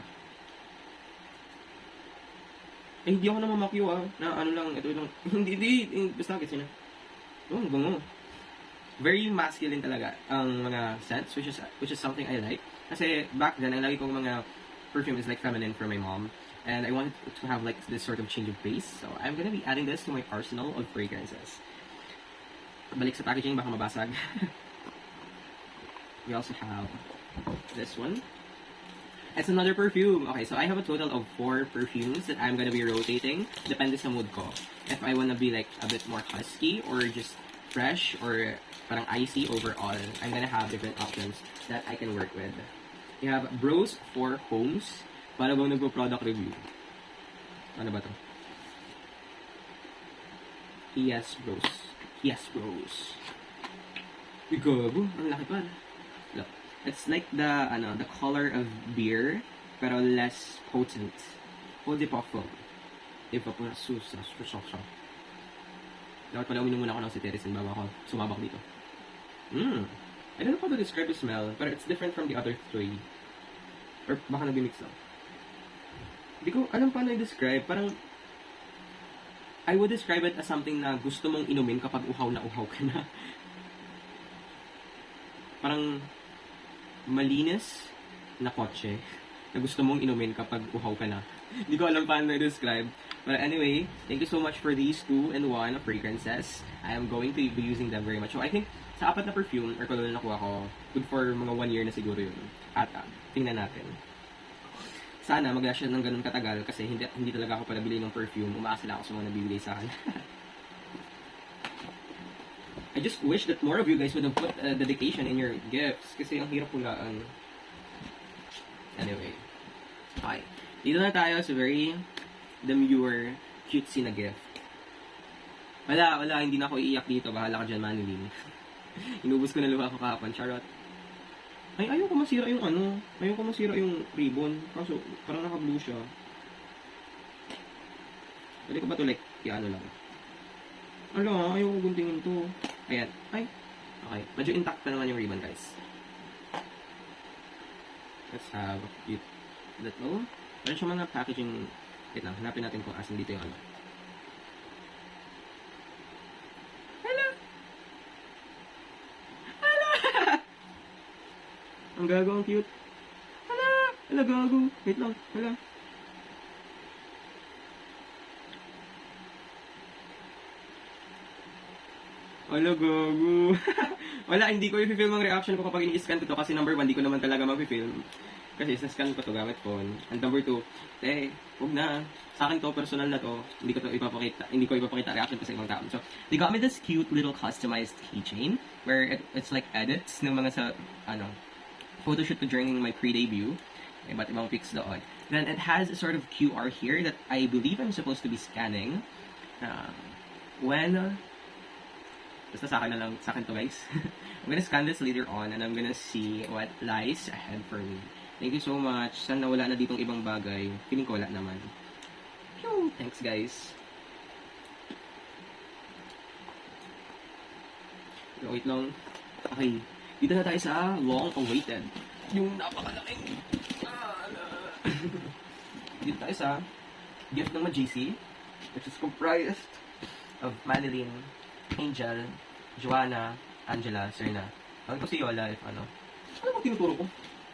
Hindi ako namamakyo na ano lang, ito lang. hindi. Basta kasi na. Oh, bango. Very masculine talaga ang mga scents, which is something I like. Kasi back then, ang lagi kong mga perfume is like feminine for my mom. And I wanted to have like this sort of change of pace. So I'm gonna be adding this to my arsenal of fragrances. Balik sa packaging, baka mabasag. We also have this one. It's another perfume. Okay, so I have a total of 4 perfumes that I'm gonna be rotating. Depende sa mood ko. If I wanna be like a bit more husky or just fresh or parang icy overall, I'm gonna have different options that I can work with. We have Bros for Homes. Para bang nagpo-product review. Ano ba to? Yes, Bros. Yes, Bros. Gago, ang laki pa. Look, it's like the color of beer, pero less potent. Eau de parfum. Evaporasusa. Dapat pala uminom muna ako ng cetirizine bago ako sumabak dito. I don't know how to describe the smell, but it's different from the other 3. Or baka nag-mix lang. Hindi ko alam paano i-describe. Parang, I would describe it as something na gusto mong inumin kapag uhaw ka na. Parang, malinis na kotse na gusto mong inumin kapag uhaw ka na. Hindi ko alam paano i-describe. But anyway, thank you so much for these 2-in-1 fragrances. I am going to be using them very much. So I think, sa 4 na perfume, or cologne na nakuha ko, good for mga 1 year na siguro yun. At tingnan natin. Sana mag-last siya ng ganun katagal kasi hindi talaga ako palabili ng perfume. Umaasa lang ako sa mga nabibigay sa akin. I just wish that more of you guys would have put dedication in your gifts kasi ang hirap hulaan. Anyway. Okay. Dito na tayo sa very demure, cutesy na gift. Wala, hindi na ako iiyak dito. Bahala ka dyan, Manilin. Inubos ko na luha ko kahapon. Charot. Ay, ayoko masira yung ayoko masira yung ribbon. Kaso, parang naka-blue siya. Pwede ko ba ito like, ano lang. Ayoko guntingin to. Ayan. Ay. Okay. Medyo intact na naman yung ribbon, guys. Let's have a cute little. Meron siya mga packaging. Wait lang, hanapin natin kung asan dito yung ano. Ang gago, ang cute. Hala, gago. Wait lang, hala. Ala, gago. Wala, hindi ko i-film ang reaction ko kapag ini-scan ko to kasi number 1, di ko naman talaga mag-film. Kasi sa-scan ko to gamit phone. And number 2, huwag na. Sa akin to, personal na to. Hindi ko ipapakita reaction ko sa ibang tao. So, they got me this cute little customized keychain where it's like edits ng mga sa, photoshoot ko during my pre-debut. Iba't ibang pics doon. Then it has a sort of QR here that I believe I'm supposed to be scanning. Basta sa akin to guys. I'm gonna scan this later on and I'm gonna see what lies ahead for me. Thank you so much. Sana wala na ditong ibang bagay. Feeling ko wala naman. Thanks guys. Wait lang. Okay. Dito na tayo sa long-awaited. Yung napakalaking. Dito tayo sa gift ng Majisi, which is comprised of Manilyn, Angel, Joanna, Angela, Serna. Ang ko si Yola if ano. Ano bang tinuturo ko?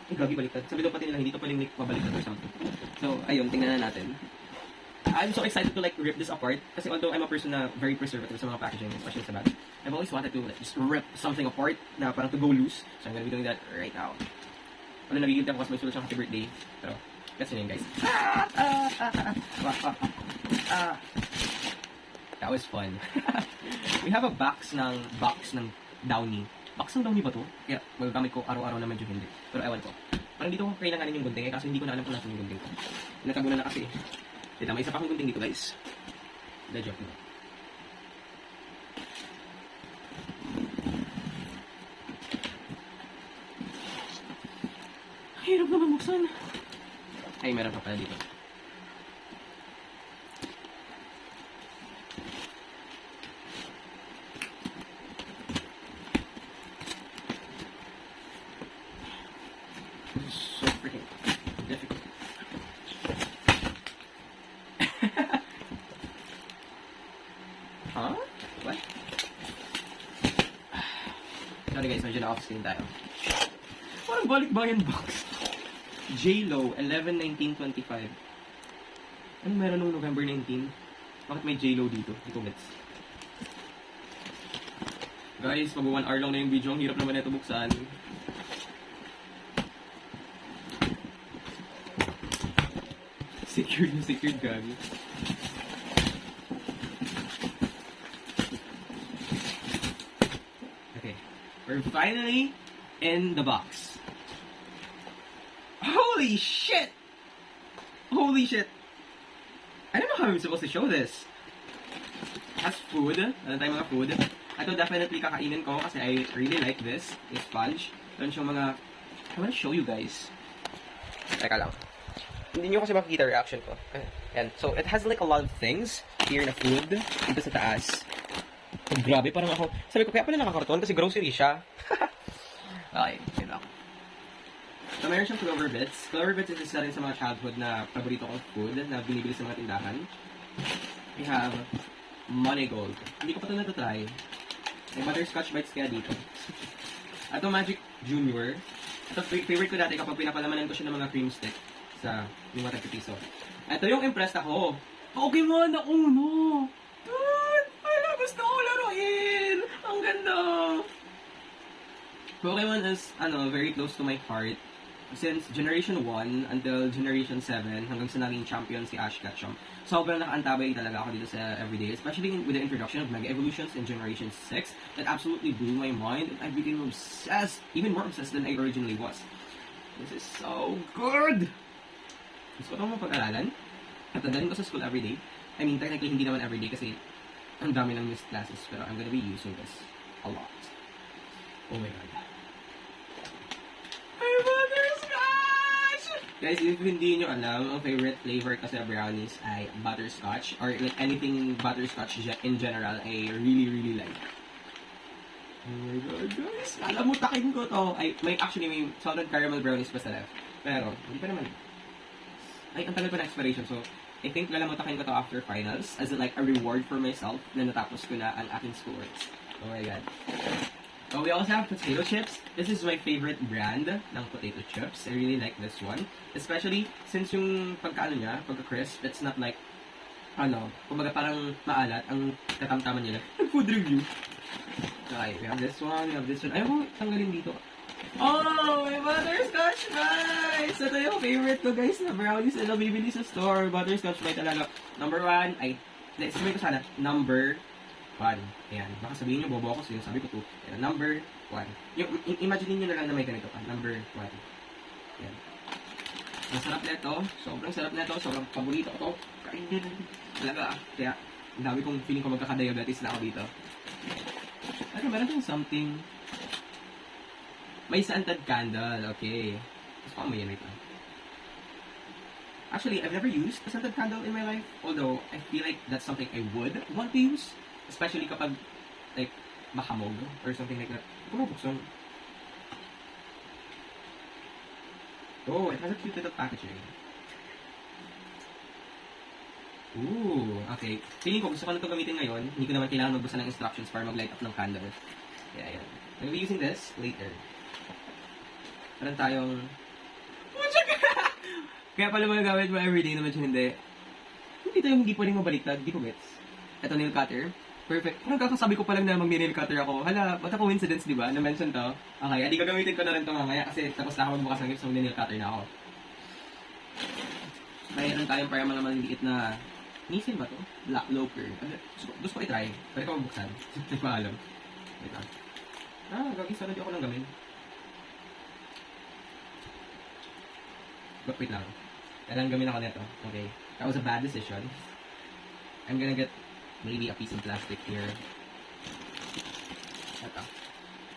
Ay, gagi baliktad. Sabi daw pati nila, hindi to pwedeng mabaliktad or something. So, ayun, tingnan na natin. I'm so excited to like rip this apart kasi although I'm a person na very preservative sa mga packaging, especially sa bag, I've always wanted to like, just rip something apart na parang to go loose. So I'm gonna be doing that right now. Ano, nagigilty ako kasi may sulat siyang happy birthday. Pero, that's yun guys. That was fun. We have a box ng Downy. Box ng Downy ba to? Yeah, magagamit ko araw-araw na medyo hindi. Pero ewan ko. Parang dito ko kailanganin yung gunting kaso hindi ko na alam kung nasan yung gunting ko. Natabunan na kasi. Dito, may isa pa akong gunting dito guys. The joke mo. Hirap naman buksan. Ay, meron pa pala dito. So freaking difficult. Huh? What? Sorry guys, medyo na-off-screen tayo. Parang balik-bayan box. J-Lo, 11/19/25. Ano meron nung November 19? Bakit may J-Lo dito? Hindi ko gets. Guys, mag 1 hour lang na yung video. Ang hirap naman ito buksan. Secured gabi. Okay. We're finally in the box. Holy shit! Holy shit! I don't know how I'm supposed to show this. It has food. Ano tayong mga food. Ito definitely kakainin ko kasi I really like this. This sponge. Doon siyang mga... I wanna show you guys. Teka lang. Hindi nyo kasi makikita reaction ko. Ayan. So, it has like a lot of things here na food. Dito sa taas. Oh, grabe, parang ako... Sabi ko, kaya pala nakakarton kasi grocery siya. Okay, yun ako. So, meron siyang Clover Bits. Clover Bits is isa rin sa mga childhood na paborito kong food na binibili sa mga tindahan. We have Money Gold. Hindi ko pa ito natatry. May butterscotch bites kaya dito. Ito Magic Junior. Ito favorite ko dati kapag pinapalamanan ko siya ng mga cream stick sa yung mga tagpipiso. Ito yung impressed ako. Pokemon na uno! Dude! Ay, gusto ko laruin! Ang ganda! Pokemon is, very close to my heart. Since Generation 1 until Generation 7, hanggang sa naging champion si Ash Ketchum. Sobrang nakaantabay talaga ako dito sa Everyday, especially with the introduction of Mega Evolutions in Generation 6. That absolutely blew my mind, and I became obsessed, even more obsessed than I originally was. This is so good! Gusto ko itong mapag-aralan. At dadalhin ko sa school everyday. I mean, technically, hindi naman everyday kasi ang dami ng missed classes, pero I'm gonna be using this a lot. Oh my god. Ay, butterscotch! Guys, if hindi nyo alam, ang favorite flavor ko sa brownies ay butterscotch or like anything butterscotch in general, I really, really like. Oh my god, guys! Alam mo, takin ko to. May salted caramel brownies pa sa left. Pero, hindi pa naman. Ay, ang tagal pa na expiration. So, I think lalamutakin ko to after finals as like a reward for myself na natapos ko na ang aking schoolworks. Oh my god. Oh, we also have potato chips. This is my favorite brand ng potato chips. I really like this one. Especially since yung pagka-crisp, it's not like, kumbaga parang maalat ang katamtaman nila. Food review. Okay, we have this one, we have this one. Ayaw ko tanggalin dito. Oh, my butterscotch bites! Ito yung favorite ko, guys, na brownies na nabibili sa store. Butterscotch bite talaga. Number 1, ay, sabihin ko sana, number 1. Ayan, baka sabihin nyo, bobo ako, so yung sabi ko 2. Ayan, number 1. Imagine nyo na lang na may ganito pa. Number 1. Ayan. Ang sarap na ito. Sobrang sarap na ito. Sobrang paborito ko ito. Kainin. Talaga, kaya, ang dami kong feeling ko magkaka-diabetes na ako dito. Ano, meron tayong something. May scented candle. Okay. Gusto ko may yan ito. Actually, I've never used a scented candle in my life. Although, I feel like that's something I would want to use. Especially kapag, like, mahamog or something like that. Kung mabuksan. Oh, it has a cute little packaging. Ooh, okay. Feeling ko, gusto ko na ito gamitin ngayon. Hindi ko naman kailangan magbasa ng instructions para mag-light up ng candle. Yeah, yan. I'm gonna be using this later. Meron tayong... Kaya pala magagamit mo everyday naman siya hindi. Hindi tayo hindi pwedeng mabaliktad. Di ko gets. Ito, nail cutter. Perfect. Parang kakasabi ko pa lang na mag-nail cutter ako. Hala, what a coincidence, di ba? Na-mention to. Okay, adi gagamitin ko na rin ito mamaya kasi tapos na ako magbukas ng gift, so mag-nail cutter na ako. Mayroon tayong para mga maliliit na... Nisin ba to? Locker. Gusto ko i-try. Pwede ko mabuksan. Hindi pa alam. Wait lang. Gagisa na di ako lang gamin. But wait lang. Kailangan gamin ako nito. Okay. That was a bad decision. I'm gonna get maybe a piece of plastic here. Ito.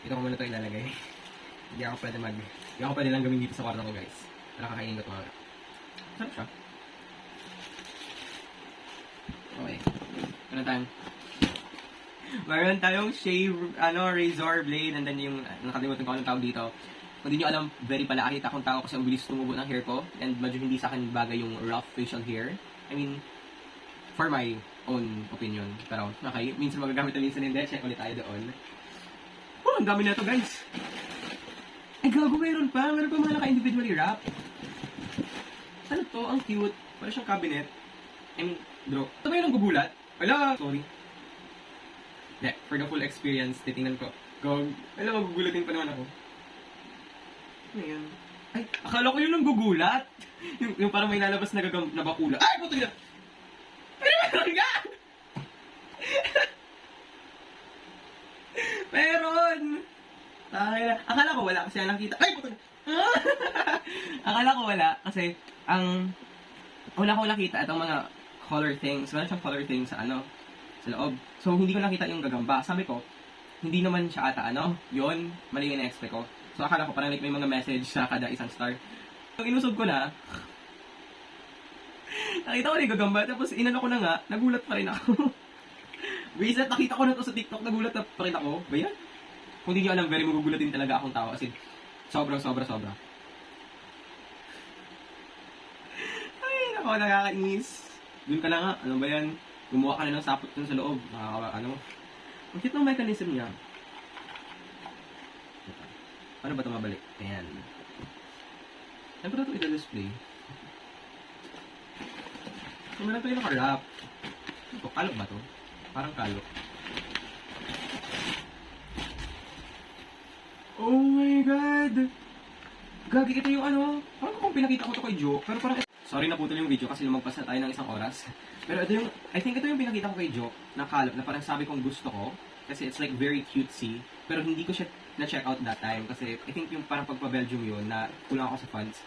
Ito ko muna ito ilalagay. Hindi ako pwede lang gawin dito sa kwarto ko, guys. Nakakainin ko ito mga. Sarap siya. Okay. Meron tayong shave, razor blade, and then yung, nakalimutan ko anong tawag dito. Kung hindi nyo alam, very palakit akong tao kasi ang bilis tumubo ng hair ko, and medyo hindi sa akin bagay yung rough facial hair. I mean, for my own opinion. Pero, okay, minsan magagamit na minsan hindi, check ulit tayo doon. Oh, ang dami na ito, guys! Ay, gago, meron pa mga naka-individually wrap. Ano to? Ang cute. Para siyang cabinet. I mean, bro. Ito ba yung gugulat? Wala! Sorry. Yeah, for the full experience, titingnan ko. Alam, magugulatin pa naman ako. Ano yan? Ay, akala ko yun ang gugulat. yung parang may lalabas na bakula. Ay, puto yun! Pero meron nga! Meron! Akala ko wala kasi ang nakita. Ay, puto yun! Akala ko wala kasi wala ko nakita itong mga color things. Wala siyang color things sa loob. So, hindi ko nakita yung gagamba. Sabi ko, hindi naman siya ata yun, mali yung na-expect ko. So, akala ko parang like may mga message sa kada isang star. Nung inusog ko na, nakita ko na yung gagamba, tapos inano ko na nga, nagulat pa rin ako. Reset, nakita ko na to sa TikTok, nagulat na pa rin ako. Ba yan? Kung hindi nyo alam, very magugulatin talaga akong tao. Kasi, sobra. Ay, nako, nakakainis. Doon ka na nga, ano ba yan? Gumawa ka na ng sapot dun sa loob. Ang cute ng mechanism niya. Paano ba ito mabalik? Ayan. Saan ko na ito ita-display? So, meron ito yung naka-wrap. Ito, kalok ba ito? Parang kalok. Oh my God! Gagi, ito yung parang kung pinakita ko ito kay Joe, pero parang sorry na putol yung video kasi lumagpas na tayo ng isang oras. Pero ito I think ito yung pinakita ko kay Joe na kalop na parang sabi kong gusto ko kasi it's like very cutesy. Pero hindi ko siya na-check out that time kasi I think yung parang pagpa-Belgium yun na kulang ako sa funds.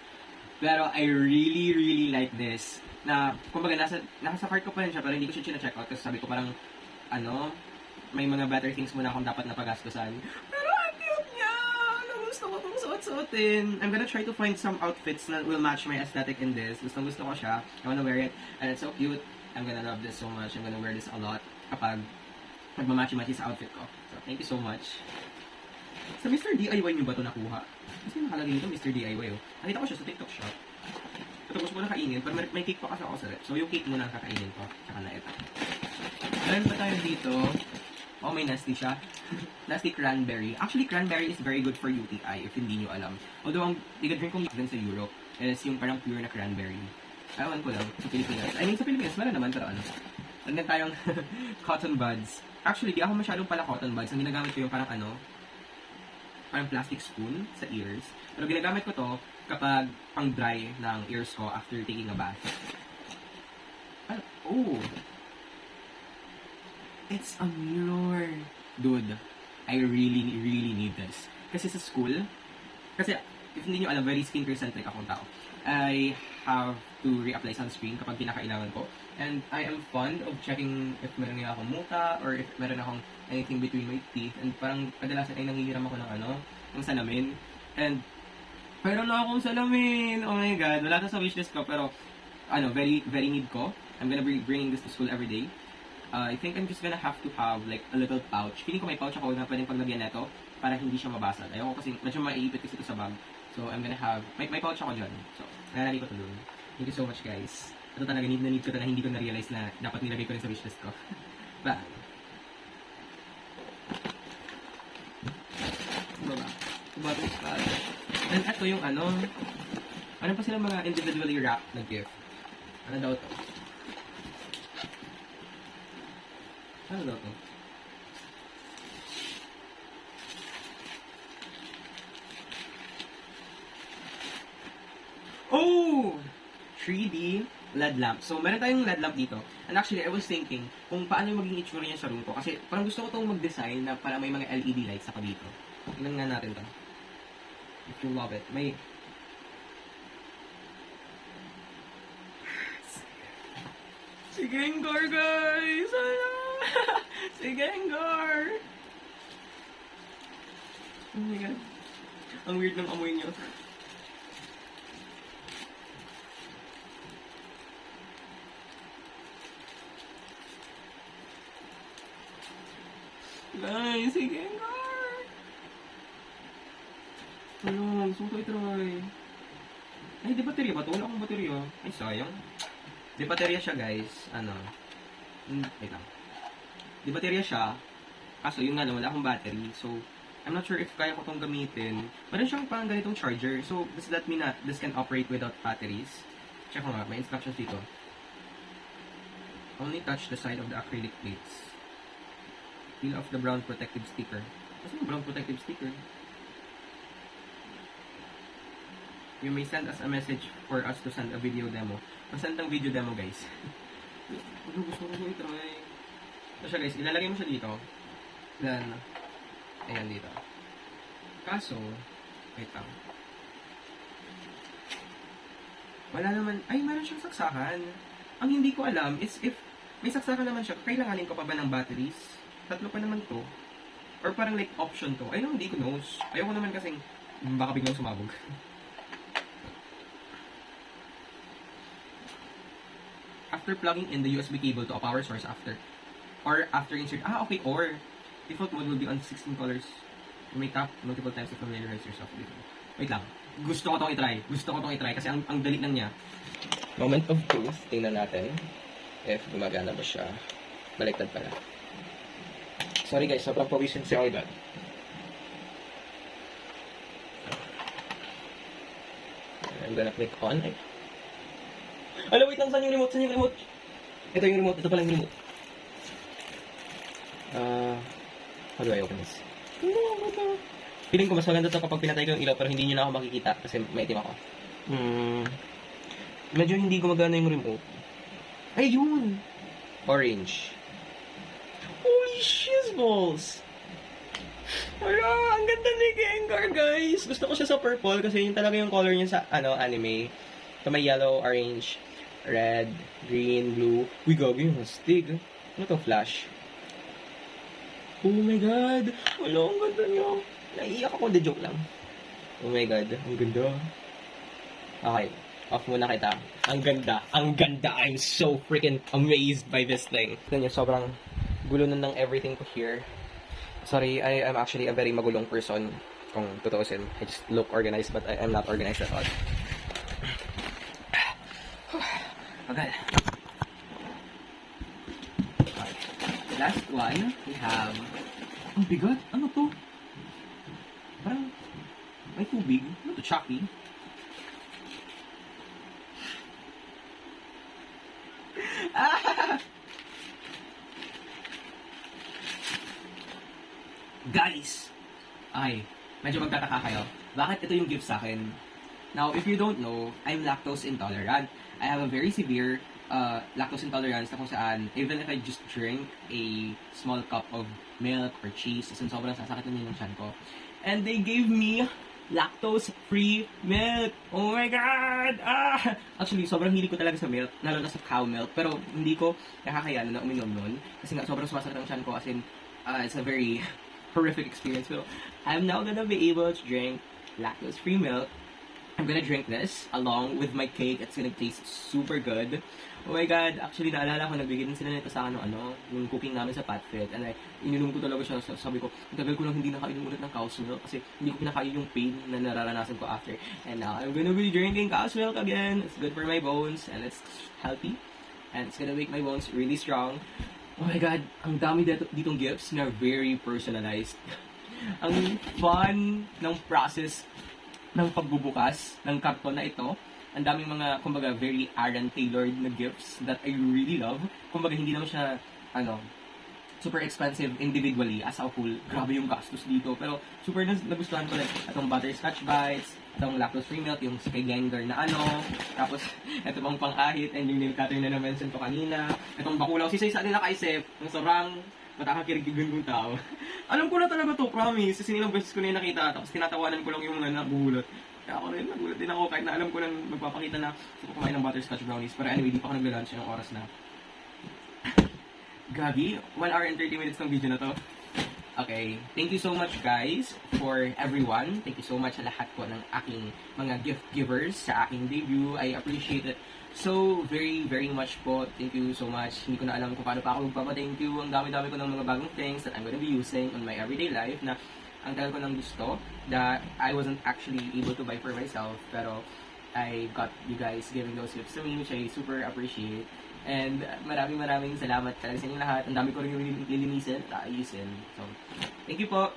Pero I really like this. Na, kumbaga, nasa cart ko pa rin siya pero hindi ko siya check out kasi sabi ko parang, may mga better things muna akong dapat napagastusan. Pero ang cute niya! Gusto ko itong suot-suotin. I'm gonna try to find some outfits that will match my aesthetic in this. Gusto ko siya. I wanna wear it. And it's so cute. I'm gonna love this so much. I'm gonna wear this a lot kapag magmamatchy-matchy sa outfit ko. So, thank you so much. Sa Mr. DIY nyo ba ito nakuha? Kasi nakalagay nito Mr. DIY Nakita ko siya sa TikTok shop. Ito gusto ko na kainin, pero may cake pa kasi ako sa rep. So yung cake muna ang kakainin ko. Saka na ito. Meron pa tayo dito. Oh, may nasty siya. Nasty cranberry. Actually, cranberry is very good for UTI if hindi nyo alam. Although, ang tiga-drink kong din sa Europe is yung parang pure na cranberry. Ewan ko lang, sa Pilipinas. I mean, sa Pilipinas, meron naman, pero Meron tayong cotton buds. Actually, di ako masyadong pala cotton buds. Ang ginagamit ko yung parang parang plastic spoon sa ears. Pero ginagamit ko to kapag pang dry ng ears ko after taking a bath. Oh! It's a mirror. Dude, I really, really need this. Kasi sa school, kasi if hindi nyo alam, very skincare-centric akong tao. I have to reapply sunscreen kapag kinakailangan ko. And I am fond of checking if meron nga akong muta or if meron akong anything between my teeth. And parang kadalasan ay nangihiram ako ng salamin. And meron na akong salamin! Oh my God, wala to sa wishlist ko pero very, very need ko. I'm gonna be bringing this to school every day. I think I'm just gonna have to have like a little pouch. Feeling ko may pouch ako na pwedeng paglagyan nito para hindi siya mabasag. Ayoko kasi medyo maiipit kasi ito sa bag. So I'm gonna have, may pouch ako dyan. So, nalali ko ito dun. Thank you so much guys. Ito talaga, need ko talaga, hindi ko na-realize na dapat nilagay ko rin sa wishlist ko. Ba? Baba. Bottle splash. And ito yung ano pa sila mga individually wrapped na gift. Ano daw to? Ano daw to? Oh! 3D LED lamp. So, meron tayong LED lamp dito. And actually, I was thinking kung paano yung maging itsura niya sa room ko. Kasi parang gusto ko itong mag-design na para may mga LED lights ako dito. Tingnan nga natin to. If you love it. May... Si Gengar, guys! Ano? Si Gengar! Oh my God. Ang weird ng amoy niyo. Guys, si Gengar! Ano, gusto ko i-try. Ay, di baterya ba ito? Wala akong baterya. Ay, sayang. Di baterya siya, guys. Wait lang. Di baterya siya. Kaso, yun nga lang, wala akong battery. So, I'm not sure if kaya ko itong gamitin. Meron siyang parang ganitong charger. So, does that mean that this can operate without batteries? Check ko nga, may instructions dito. Only touch the side of the acrylic plates. Peel off the brown protective sticker. Kasi yung brown protective sticker? You may send us a message for us to send a video demo. Masend ng video demo, guys. Gusto ko i-try. So siya, guys, ilalagay mo siya dito. Then, ayan dito. Kaso, wait lang. Wala naman, ay, meron siyang saksakan. Ang hindi ko alam is if may saksakan naman siya, kailanganin ko pa ba ng batteries? 3 pa naman to. Or parang like option to. Ayun, hindi ko knows. Ayoko naman kasing baka biglang sumabog. After plugging in the USB cable to a power source after insert, okay, or default mode will be on 16 colors. You may tap multiple times to familiarize yourself with it. Wait lang. Gusto ko itong i-try kasi ang dali lang niya. Moment of truth. Tingnan natin if gumagana ba siya. Baliktad pala. Sorry guys, sobrang pawisin si Aidan. I'm gonna click on. Alam, wait lang, saan yung remote? Ito yung remote, ito pala yung remote. How do I open this? Feeling ko mas maganda ito kapag pinatay ko yung ilaw pero hindi nyo na ako makikita kasi may itim ako. Medyo hindi gumagana yung remote. Ay, yun! Orange. Holy shizballs! Wala, ang ganda ni Gengar, guys! Gusto ko siya sa purple kasi yun talaga yung color niya sa anime. So, may yellow, orange, red, green, blue. Uy, gabi yung astig. Ano to, flash? Oh my God! Wala, ang ganda niya. Naiiyak ako, the joke lang. Oh my God, ang ganda. Okay, off muna kita. Ang ganda. I'm so freaking amazed by this thing. Tignan niyo, sobrang gulo na ng everything ko here. Sorry, I am actually a very magulong person. Kung tutuusin, I just look organized but I am not organized at all. Okay. Last one, we have... Ang bigat? Ano to? Parang may tubig. Ano to? Chucky? medyo magtataka kayo, bakit ito yung gift sa akin? Now, if you don't know, I'm lactose intolerant. I have a very severe lactose intolerance na kung saan, even if I just drink a small cup of milk or cheese, as in sobrang sasakit na yung tiyan ko. And they gave me lactose-free milk. Oh my God! Ah! Actually, sobrang hilig ko talaga sa milk, lalo na sa cow milk. Pero hindi ko nakakayanan na uminom nun. Kasi nga, sobrang sumasakit ang tiyan ko. As in, it's a very horrific experience. Pero I'm now gonna be able to drink lactose-free milk. I'm gonna drink this along with my cake. It's gonna taste super good. Oh my God, actually naalala ko, nagbigay din sila nito sa akin yung cooking namin sa Patfit. And ininom ko talaga siya. Sabi ko, ang tagal ko lang hindi nakainom ulit ng cow's milk kasi hindi ko kinakaya yung pain na nararanasan ko after. And now, I'm gonna be drinking cow's milk again. It's good for my bones and it's healthy. And it's gonna make my bones really strong. Oh my God, ang dami ditong gifts na very personalized. Ang fun ng process ng pagbubukas ng karton na ito. Ang daming mga, kumbaga, very Aaron tailored na gifts that I really love. Kumbaga, hindi naman siya, super expensive individually as a whole. Grabe yung gastos dito. Pero, super nagustuhan ko, like, itong butterscotch bites, itong lactose-free milk, yung Skyliner na tapos, ito pang pang-ahit, and yung nail cutter na na-mention ko kanina. Itong bakulaw, si Say sa atin nakaisip, ng sobrang matakakirigigan kong tao. Alam ko na talaga to, promise. Kasi nilang beses ko na yung nakita, tapos tinatawanan ko lang yung mga nabulot. Kaya ako rin, nagulat din ako kahit na alam ko nang magpapakita na gusto ko kumain ng butterscotch brownies. Pero anyway, di pa ako nagla-lunch ng oras na. Gabi, 1 hour and 30 minutes ng video na to. Okay, thank you so much guys for everyone. Thank you so much sa lahat po ng aking mga gift givers sa aking debut. I appreciate it so very, very much po. Thank you so much. Hindi ko na alam kung paano pa ako magpapa-thank you. Ang dami-dami ko ng mga bagong things that I'm gonna be using on my everyday life na ang tagal ko ng gusto that I wasn't actually able to buy for myself. Pero I got you guys giving those gifts to me, which I super appreciate. And maraming salamat talaga sa inyong lahat. Ang dami ko rin yung lilinisin at ayusin. So, thank you po.